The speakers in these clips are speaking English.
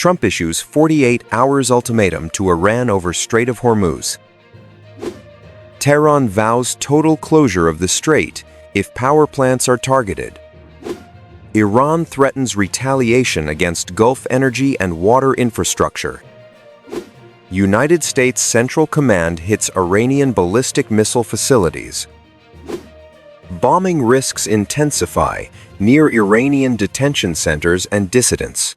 Trump issues 48 hours ultimatum to Iran over Strait of Hormuz. Tehran vows total closure of the strait if power plants are targeted. Iran threatens retaliation against Gulf energy and water infrastructure. United States Central Command hits Iranian ballistic missile facilities. Bombing risks intensify near Iranian detention centers and dissidents.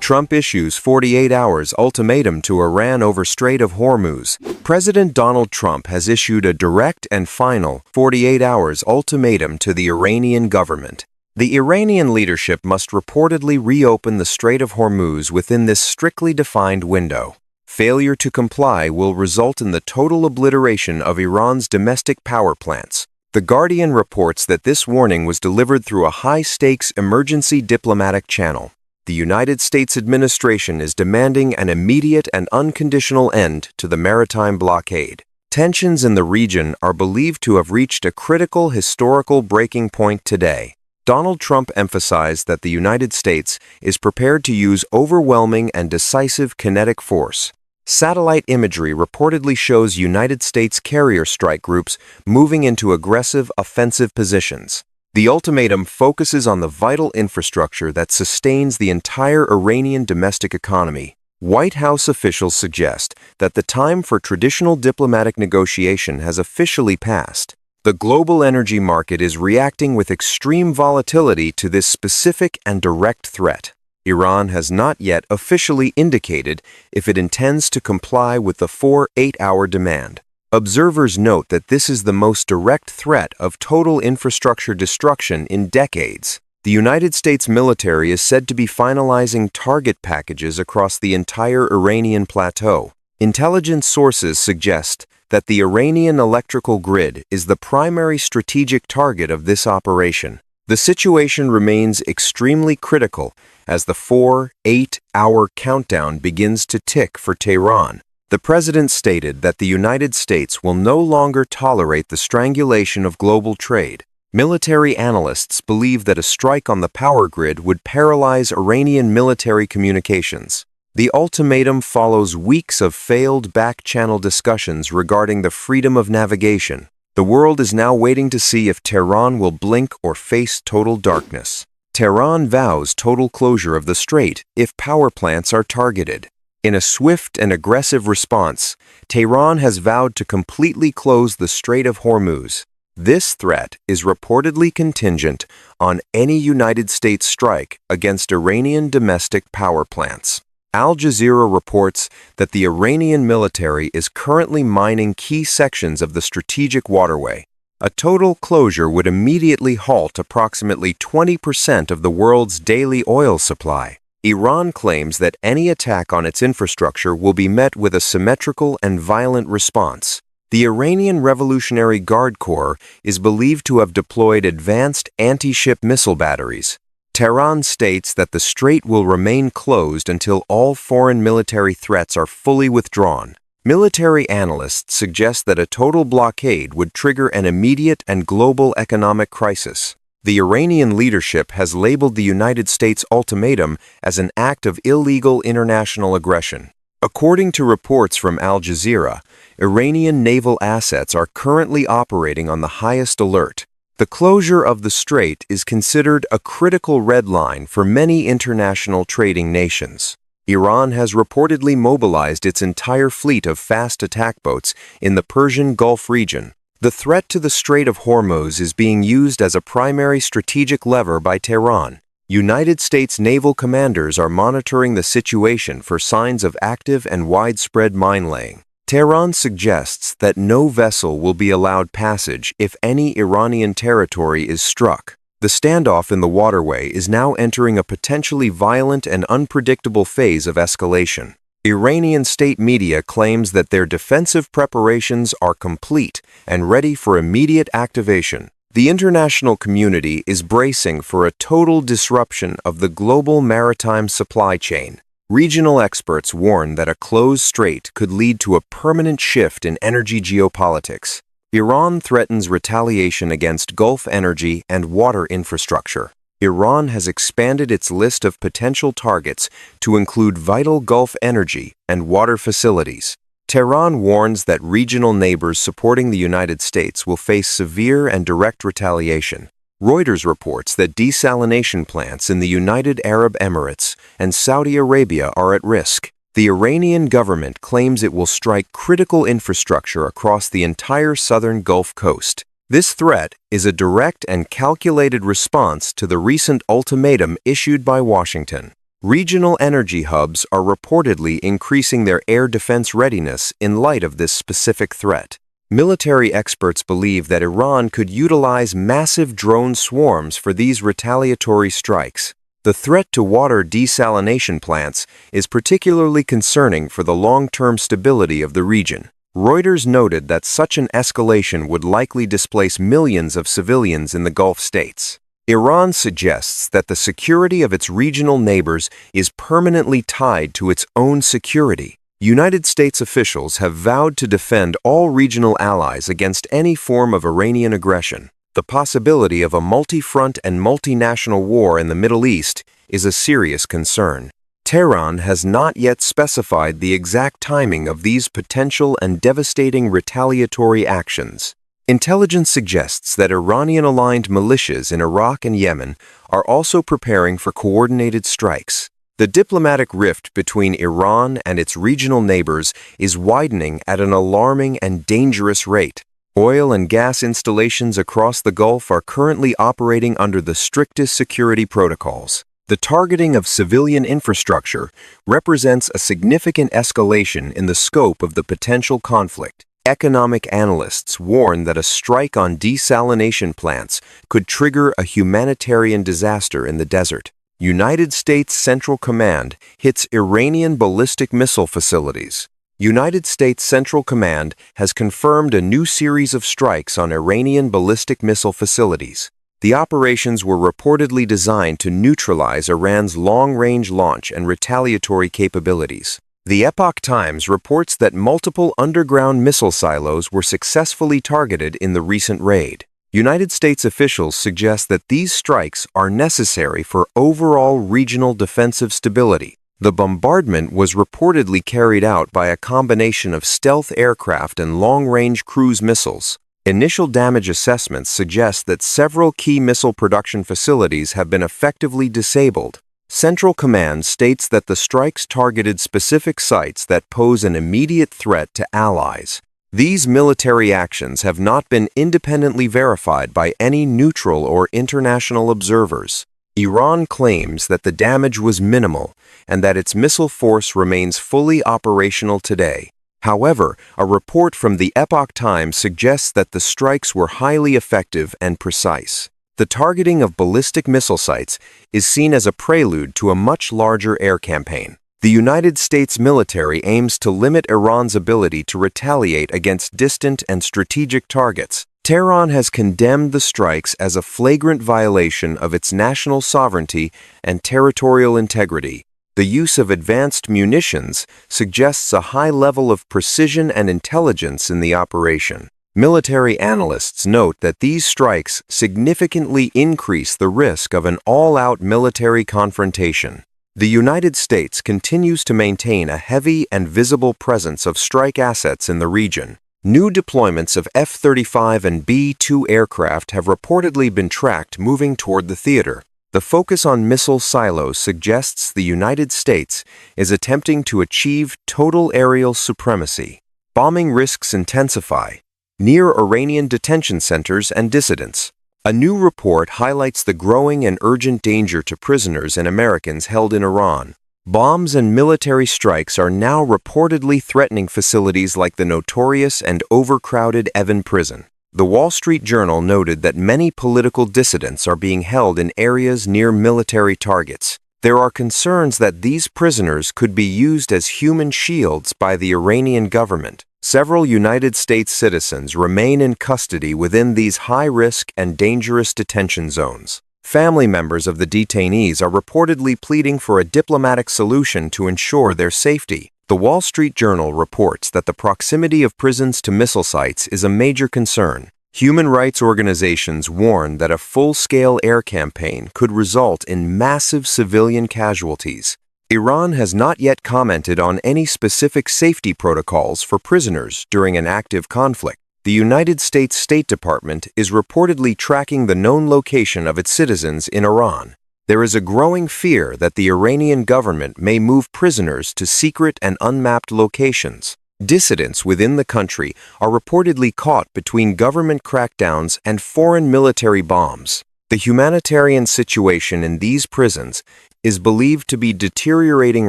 Trump issues 48 hours ultimatum to Iran over Strait of Hormuz. President Donald Trump has issued a direct and final 48 hours ultimatum to the Iranian government. The Iranian leadership must reportedly reopen the Strait of Hormuz within this strictly defined window. Failure to comply will result in the total obliteration of Iran's domestic power plants. The Guardian reports that this warning was delivered through a high-stakes emergency diplomatic channel. The United States administration is demanding an immediate and unconditional end to the maritime blockade. Tensions in the region are believed to have reached a critical historical breaking point today. Donald Trump emphasized that the United States is prepared to use overwhelming and decisive kinetic force. Satellite imagery reportedly shows United States carrier strike groups moving into aggressive offensive positions. The ultimatum focuses on the vital infrastructure that sustains the entire Iranian domestic economy. White House officials suggest that the time for traditional diplomatic negotiation has officially passed. The global energy market is reacting with extreme volatility to this specific and direct threat. Iran has not yet officially indicated if it intends to comply with the 48-hour demand. Observers note that this is the most direct threat of total infrastructure destruction in decades. The United States military is said to be finalizing target packages across the entire Iranian plateau. Intelligence sources suggest that the Iranian electrical grid is the primary strategic target of this operation. The situation remains extremely critical as the 48-hour countdown begins to tick for Tehran. The president stated that the United States will no longer tolerate the strangulation of global trade. Military analysts believe that a strike on the power grid would paralyze Iranian military communications. The ultimatum follows weeks of failed back-channel discussions regarding the freedom of navigation. The world is now waiting to see if Tehran will blink or face total darkness. Tehran vows total closure of the strait if power plants are targeted. In a swift and aggressive response, Tehran has vowed to completely close the Strait of Hormuz. This threat is reportedly contingent on any United States strike against Iranian domestic power plants. Al Jazeera reports that the Iranian military is currently mining key sections of the strategic waterway. A total closure would immediately halt approximately 20% of the world's daily oil supply. Iran claims that any attack on its infrastructure will be met with a symmetrical and violent response. The Iranian Revolutionary Guard Corps is believed to have deployed advanced anti-ship missile batteries. Tehran states that the strait will remain closed until all foreign military threats are fully withdrawn. Military analysts suggest that a total blockade would trigger an immediate and global economic crisis. The Iranian leadership has labeled the United States ultimatum as an act of illegal international aggression. According to reports from Al Jazeera, Iranian naval assets are currently operating on the highest alert. The closure of the strait is considered a critical red line for many international trading nations. Iran has reportedly mobilized its entire fleet of fast attack boats in the Persian Gulf region. The threat to the Strait of Hormuz is being used as a primary strategic lever by Tehran. United States naval commanders are monitoring the situation for signs of active and widespread mine-laying. Tehran suggests that no vessel will be allowed passage if any Iranian territory is struck. The standoff in the waterway is now entering a potentially violent and unpredictable phase of escalation. Iranian state media claims that their defensive preparations are complete and ready for immediate activation. The international community is bracing for a total disruption of the global maritime supply chain. Regional experts warn that a closed strait could lead to a permanent shift in energy geopolitics. Iran threatens retaliation against Gulf energy and water infrastructure. Iran has expanded its list of potential targets to include vital Gulf energy and water facilities. Tehran warns that regional neighbors supporting the United States will face severe and direct retaliation. Reuters reports that desalination plants in the United Arab Emirates and Saudi Arabia are at risk. The Iranian government claims it will strike critical infrastructure across the entire southern Gulf Coast. This threat is a direct and calculated response to the recent ultimatum issued by Washington. Regional energy hubs are reportedly increasing their air defense readiness in light of this specific threat. Military experts believe that Iran could utilize massive drone swarms for these retaliatory strikes. The threat to water desalination plants is particularly concerning for the long-term stability of the region. Reuters noted that such an escalation would likely displace millions of civilians in the Gulf states. Iran suggests that the security of its regional neighbors is permanently tied to its own security. United States officials have vowed to defend all regional allies against any form of Iranian aggression. The possibility of a multi-front and multinational war in the Middle East is a serious concern. Tehran has not yet specified the exact timing of these potential and devastating retaliatory actions. Intelligence suggests that Iranian-aligned militias in Iraq and Yemen are also preparing for coordinated strikes. The diplomatic rift between Iran and its regional neighbors is widening at an alarming and dangerous rate. Oil and gas installations across the Gulf are currently operating under the strictest security protocols. The targeting of civilian infrastructure represents a significant escalation in the scope of the potential conflict. Economic analysts warn that a strike on desalination plants could trigger a humanitarian disaster in the desert. United States Central Command hits Iranian ballistic missile facilities. United States Central Command has confirmed a new series of strikes on Iranian ballistic missile facilities. The operations were reportedly designed to neutralize Iran's long-range launch and retaliatory capabilities. The Epoch Times reports that multiple underground missile silos were successfully targeted in the recent raid. United States officials suggest that these strikes are necessary for overall regional defensive stability. The bombardment was reportedly carried out by a combination of stealth aircraft and long-range cruise missiles. Initial damage assessments suggest that several key missile production facilities have been effectively disabled. Central Command states that the strikes targeted specific sites that pose an immediate threat to allies. These military actions have not been independently verified by any neutral or international observers. Iran claims that the damage was minimal and that its missile force remains fully operational today. However, a report from the Epoch Times suggests that the strikes were highly effective and precise. The targeting of ballistic missile sites is seen as a prelude to a much larger air campaign. The United States military aims to limit Iran's ability to retaliate against distant and strategic targets. Tehran has condemned the strikes as a flagrant violation of its national sovereignty and territorial integrity. The use of advanced munitions suggests a high level of precision and intelligence in the operation. Military analysts note that these strikes significantly increase the risk of an all-out military confrontation. The United States continues to maintain a heavy and visible presence of strike assets in the region. New deployments of F-35 and B-2 aircraft have reportedly been tracked moving toward the theater. The focus on missile silos suggests the United States is attempting to achieve total aerial supremacy. Bombing risks intensify near Iranian detention centers and dissidents. A new report highlights the growing and urgent danger to prisoners and Americans held in Iran. Bombs and military strikes are now reportedly threatening facilities like the notorious and overcrowded Evin prison. The Wall Street Journal noted that many political dissidents are being held in areas near military targets. There are concerns that these prisoners could be used as human shields by the Iranian government. Several United States citizens remain in custody within these high-risk and dangerous detention zones. Family members of the detainees are reportedly pleading for a diplomatic solution to ensure their safety. The Wall Street Journal reports that the proximity of prisons to missile sites is a major concern. Human rights organizations warn that a full-scale air campaign could result in massive civilian casualties. Iran has not yet commented on any specific safety protocols for prisoners during an active conflict. The United States State Department is reportedly tracking the known location of its citizens in Iran. There is a growing fear that the Iranian government may move prisoners to secret and unmapped locations. Dissidents within the country are reportedly caught between government crackdowns and foreign military bombs. The humanitarian situation in these prisons is believed to be deteriorating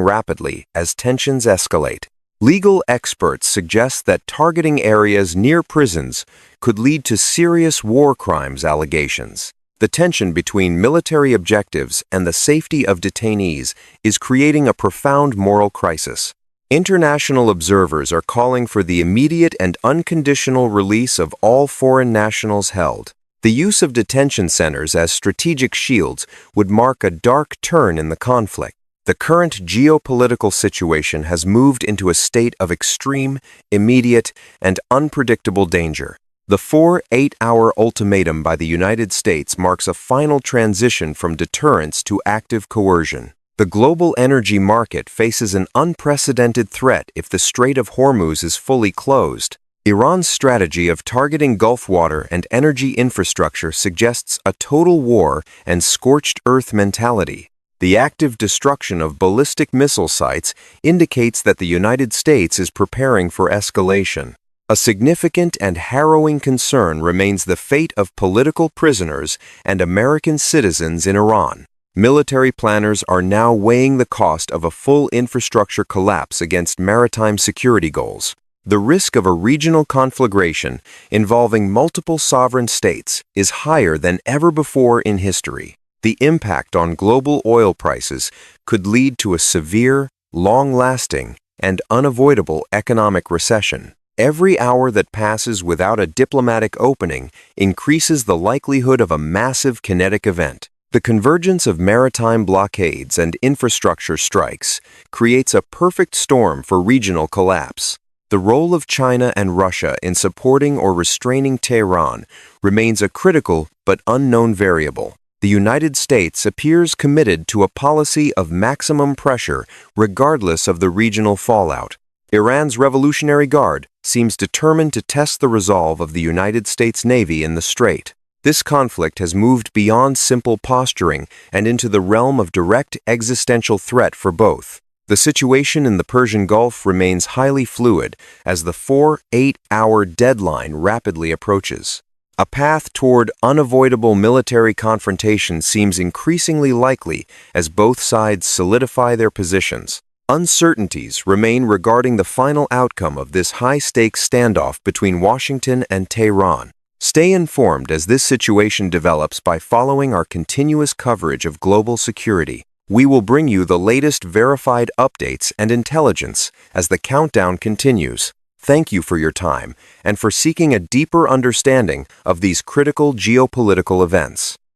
rapidly as tensions escalate. Legal experts suggest that targeting areas near prisons could lead to serious war crimes allegations. The tension between military objectives and the safety of detainees is creating a profound moral crisis. International observers are calling for the immediate and unconditional release of all foreign nationals held. The use of detention centers as strategic shields would mark a dark turn in the conflict. The current geopolitical situation has moved into a state of extreme, immediate, and unpredictable danger. The 8-hour ultimatum by the United States marks a final transition from deterrence to active coercion. The global energy market faces an unprecedented threat if the Strait of Hormuz is fully closed. Iran's strategy of targeting Gulf water and energy infrastructure suggests a total war and scorched earth mentality. The active destruction of ballistic missile sites indicates that the United States is preparing for escalation. A significant and harrowing concern remains the fate of political prisoners and American citizens in Iran. Military planners are now weighing the cost of a full infrastructure collapse against maritime security goals. The risk of a regional conflagration involving multiple sovereign states is higher than ever before in history. The impact on global oil prices could lead to a severe, long-lasting, and unavoidable economic recession. Every hour that passes without a diplomatic opening increases the likelihood of a massive kinetic event. The convergence of maritime blockades and infrastructure strikes creates a perfect storm for regional collapse. The role of China and Russia in supporting or restraining Tehran remains a critical but unknown variable. The United States appears committed to a policy of maximum pressure regardless of the regional fallout. Iran's Revolutionary Guard seems determined to test the resolve of the United States Navy in the Strait. This conflict has moved beyond simple posturing and into the realm of direct existential threat for both. The situation in the Persian Gulf remains highly fluid as the 8-hour deadline rapidly approaches. A path toward unavoidable military confrontation seems increasingly likely as both sides solidify their positions. Uncertainties remain regarding the final outcome of this high-stakes standoff between Washington and Tehran. Stay informed as this situation develops by following our continuous coverage of global security. We will bring you the latest verified updates and intelligence as the countdown continues. Thank you for your time and for seeking a deeper understanding of these critical geopolitical events.